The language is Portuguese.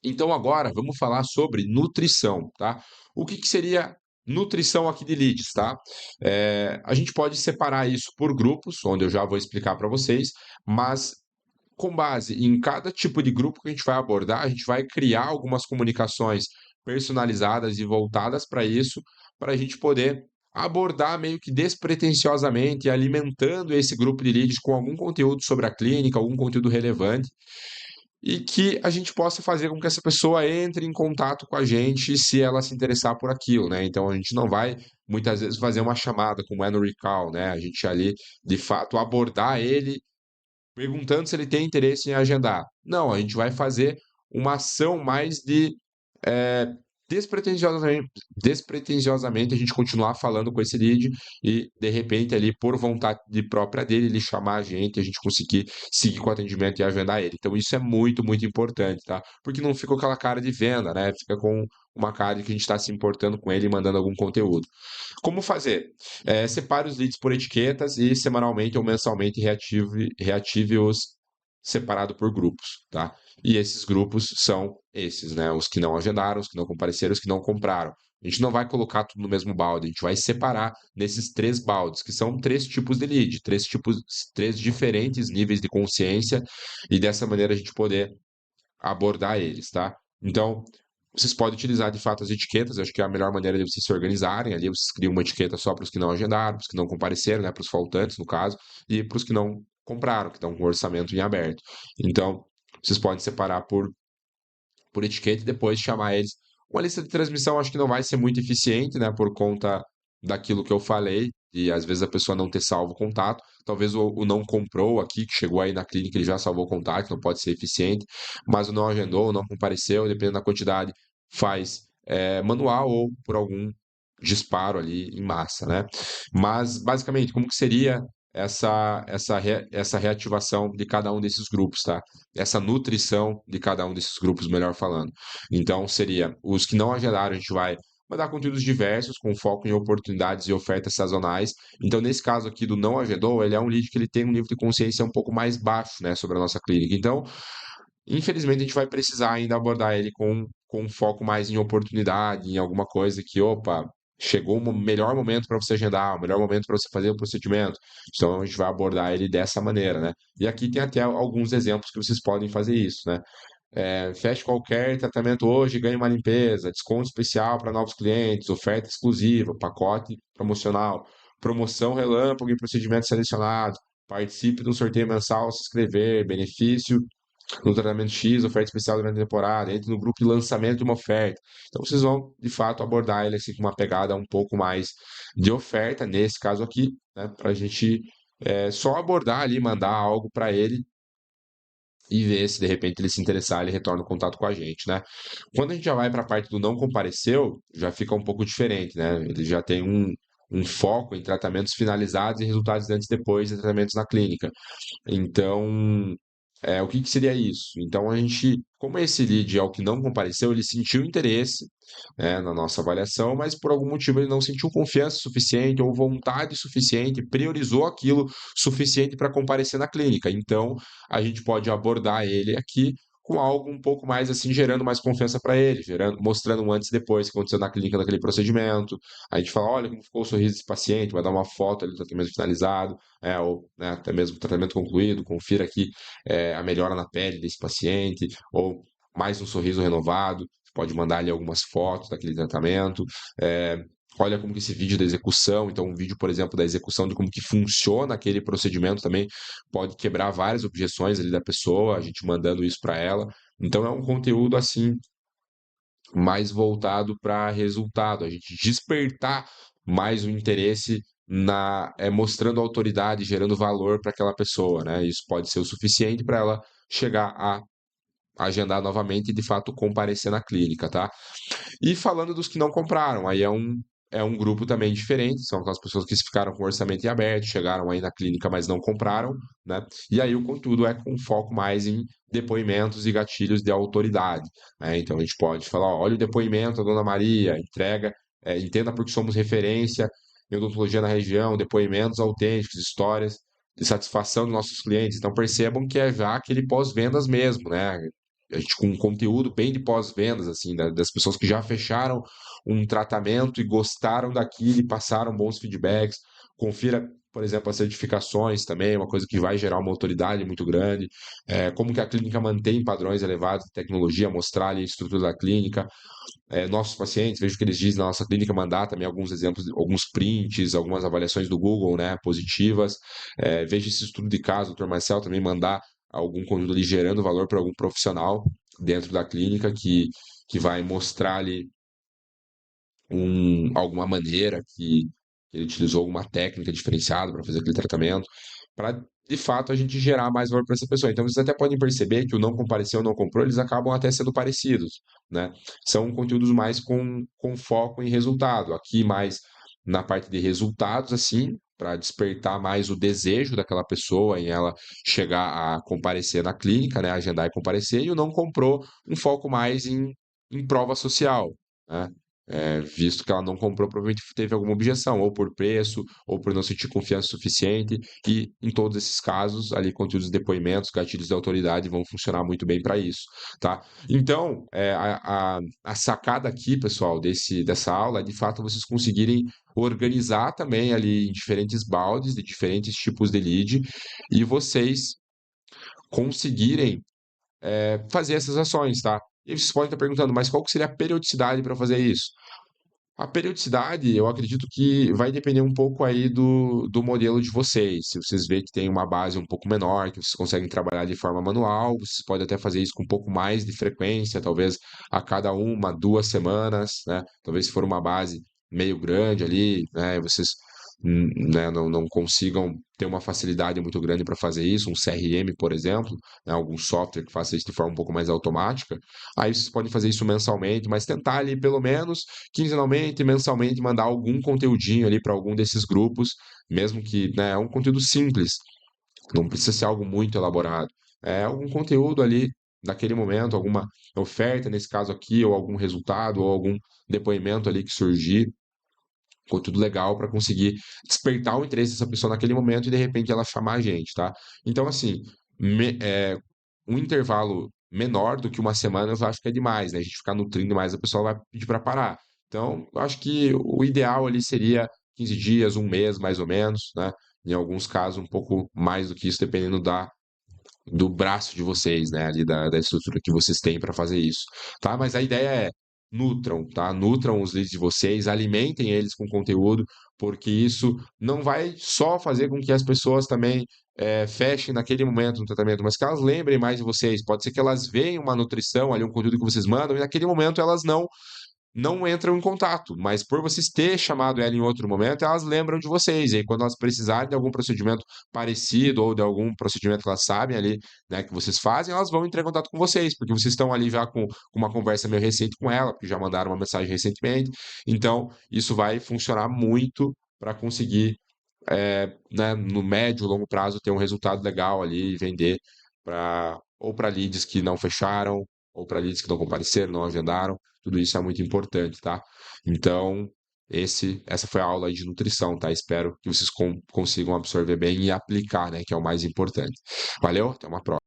Então agora vamos falar sobre nutrição, tá? O que que seria nutrição aqui de leads, tá? A gente pode separar isso por grupos, onde eu já vou explicar para vocês, mas com base em cada tipo de grupo que a gente vai abordar, a gente vai criar algumas comunicações personalizadas e voltadas para isso, para a gente poder abordar meio que despretensiosamente, alimentando esse grupo de leads com algum conteúdo sobre a clínica, algum conteúdo relevante, e que a gente possa fazer com que essa pessoa entre em contato com a gente se ela se interessar por aquilo, né? Então a gente não vai muitas vezes fazer uma chamada como é no Recall, né? A gente ali de fato abordar ele perguntando se ele tem interesse em agendar. Não, a gente vai fazer uma ação mais de eh, despretensiosamente a gente continuar falando com esse lead e, de repente, ali, por vontade própria dele, ele chamar a gente, a gente conseguir seguir com o atendimento e agendar ele. Então, isso é muito, muito importante, tá? Porque não fica com aquela cara de venda, né? Fica com uma cara de que a gente está se importando com ele e mandando algum conteúdo. Como fazer? Separe os leads por etiquetas e semanalmente ou mensalmente reative-os separado por grupos, tá? E esses grupos são esses, né? Os que não agendaram, os que não compareceram, os que não compraram. A gente não vai colocar tudo no mesmo balde, a gente vai separar nesses três baldes, que são três tipos de lead, três diferentes níveis de consciência, e dessa maneira a gente poder abordar eles, tá? Então, vocês podem utilizar de fato as etiquetas, acho que é a melhor maneira de vocês se organizarem. Ali vocês criam uma etiqueta só para os que não agendaram, para os que não compareceram, né, para os faltantes, no caso, e para os que não compraram, que estão com o orçamento em aberto. Então, vocês podem separar por etiqueta e depois chamar eles. Uma lista de transmissão acho que não vai ser muito eficiente, né, por conta daquilo que eu falei, e às vezes a pessoa não ter salvo o contato. Talvez o não comprou aqui, que chegou aí na clínica, ele já salvou o contato, não pode ser eficiente, mas o não agendou, o não compareceu, dependendo da quantidade, faz manual ou por algum disparo ali em massa, né? Mas, basicamente, como que seria essa reativação de cada um desses grupos, tá? Essa nutrição de cada um desses grupos, melhor falando. Então, seria os que não agendaram, a gente vai mandar conteúdos diversos, com foco em oportunidades e ofertas sazonais. Então, nesse caso aqui do não agendou, ele é um lead que ele tem um nível de consciência um pouco mais baixo, né, sobre a nossa clínica. Então, infelizmente, a gente vai precisar ainda abordar ele com um foco mais em oportunidade, em alguma coisa que, opa, chegou o melhor momento para você agendar, o melhor momento para você fazer o procedimento. Então, a gente vai abordar ele dessa maneira, né? E aqui tem até alguns exemplos que vocês podem fazer isso, né? Feche qualquer tratamento hoje, ganhe uma limpeza, desconto especial para novos clientes, oferta exclusiva, pacote promocional, promoção relâmpago em procedimento selecionado, participe do sorteio mensal ao se inscrever, benefício no tratamento X, oferta especial durante a temporada, entre no grupo de lançamento de uma oferta. Então vocês vão, de fato, abordar ele assim, com uma pegada um pouco mais de oferta, nesse caso aqui, né, para a gente só abordar ali, mandar algo para ele e ver se de repente ele se interessar, ele retorna o contato com a gente, né? Quando a gente já vai para a parte do não compareceu, já fica um pouco diferente, né? Ele já tem um foco em tratamentos finalizados e resultados antes e depois de tratamentos na clínica. Então, o que que seria isso? Então, a gente, como esse lead é o que não compareceu, ele sentiu interesse, na nossa avaliação, mas por algum motivo ele não sentiu confiança suficiente ou vontade suficiente, priorizou aquilo suficiente para comparecer na clínica. Então, a gente pode abordar ele aqui com algo um pouco mais assim, gerando mais confiança para ele, mostrando um antes e depois que aconteceu na clínica daquele procedimento. A gente fala, olha como ficou o sorriso desse paciente, vai dar uma foto ali do tratamento finalizado, ou né, até mesmo o tratamento concluído, confira aqui a melhora na pele desse paciente, ou mais um sorriso renovado, você pode mandar ali algumas fotos daquele tratamento, olha como que esse vídeo da execução, então um vídeo, por exemplo, da execução de como que funciona aquele procedimento também pode quebrar várias objeções ali da pessoa, a gente mandando isso para ela. Então é um conteúdo assim mais voltado para resultado, a gente despertar mais o interesse mostrando autoridade, gerando valor para aquela pessoa, né? Isso pode ser o suficiente para ela chegar a agendar novamente e de fato comparecer na clínica, tá? E falando dos que não compraram, aí é um grupo também diferente, são aquelas pessoas que ficaram com o orçamento em aberto, chegaram aí na clínica, mas não compraram, né? E aí o conteúdo é com foco mais em depoimentos e gatilhos de autoridade, né? Então a gente pode falar, ó, olha o depoimento da Dona Maria, entenda porque somos referência em odontologia na região, depoimentos autênticos, histórias de satisfação dos nossos clientes. Então percebam que é já aquele pós-vendas mesmo, né? a gente com um conteúdo bem de pós-vendas, assim, das pessoas que já fecharam um tratamento e gostaram daquilo e passaram bons feedbacks. Confira, por exemplo, as certificações também, uma coisa que vai gerar uma autoridade muito grande. Como que a clínica mantém padrões elevados de tecnologia, mostrar ali a estrutura da clínica. Nossos pacientes, vejo que eles dizem na nossa clínica, mandar também alguns exemplos, alguns prints, algumas avaliações do Google, né, positivas. Vejo esse estudo de caso, doutor Marcel, também mandar algum conteúdo ali gerando valor para algum profissional dentro da clínica que vai mostrar ali alguma maneira que ele utilizou alguma técnica diferenciada para fazer aquele tratamento, para de fato a gente gerar mais valor para essa pessoa. Então vocês até podem perceber que o não compareceu, o não comprou, eles acabam até sendo parecidos, né? São conteúdos mais com foco em resultado. Aqui mais na parte de resultados, assim, para despertar mais o desejo daquela pessoa em ela chegar a comparecer na clínica, né? Agendar e comparecer, e o não comprou, um foco mais em prova social, né? Visto que ela não comprou, provavelmente teve alguma objeção, ou por preço, ou por não sentir confiança suficiente, e em todos esses casos, ali, conteúdos de depoimentos, gatilhos de autoridade vão funcionar muito bem para isso, tá? Então, a sacada aqui, pessoal, dessa aula é, de fato, vocês conseguirem organizar também ali em diferentes baldes, de diferentes tipos de lead, e vocês conseguirem fazer essas ações, tá? E vocês podem estar perguntando, mas qual que seria a periodicidade para fazer isso? A periodicidade, eu acredito que vai depender um pouco aí do modelo de vocês. Se vocês verem que tem uma base um pouco menor, que vocês conseguem trabalhar de forma manual, vocês podem até fazer isso com um pouco mais de frequência, talvez a cada 1, 2 semanas, né? Talvez se for uma base meio grande ali, né? Vocês né, não consigam ter uma facilidade muito grande para fazer isso, um CRM, por exemplo, né, algum software que faça isso de forma um pouco mais automática. Aí vocês podem fazer isso mensalmente, mas tentar ali pelo menos quinzenalmente, mensalmente, mandar algum conteúdinho ali para algum desses grupos, mesmo que, né, é um conteúdo simples, não precisa ser algo muito elaborado. É algum conteúdo ali naquele momento, alguma oferta nesse caso aqui, ou algum resultado, ou algum depoimento ali que surgir, conteúdo legal para conseguir despertar o interesse dessa pessoa naquele momento e de repente ela chamar a gente, tá? Então, assim, um intervalo menor do que uma semana eu acho que é demais, né? A gente ficar nutrindo mais, a pessoa vai pedir para parar. Então, eu acho que o ideal ali seria 15 dias, um mês mais ou menos, né? Em alguns casos, um pouco mais do que isso, dependendo do braço de vocês, né? Ali da estrutura que vocês têm para fazer isso, tá? Mas a ideia é nutram, tá? Nutram os leads de vocês, alimentem eles com conteúdo, porque isso não vai só fazer com que as pessoas também fechem naquele momento no tratamento, mas que elas lembrem mais de vocês. Pode ser que elas vejam uma nutrição ali, um conteúdo que vocês mandam, e naquele momento elas não entram em contato, mas por vocês ter chamado ela em outro momento, elas lembram de vocês. E aí, quando elas precisarem de algum procedimento parecido ou de algum procedimento que elas sabem ali, né, que vocês fazem, elas vão entrar em contato com vocês, porque vocês estão ali já com uma conversa meio recente com ela, porque já mandaram uma mensagem recentemente. Então, isso vai funcionar muito para conseguir, né, no médio, longo prazo, ter um resultado legal ali e vender ou para leads que não fecharam, ou para leads que não compareceram, não agendaram. Tudo isso é muito importante, tá? Então, essa foi a aula aí de nutrição, tá? Espero que vocês consigam absorver bem e aplicar, né? Que é o mais importante. Valeu, até uma próxima.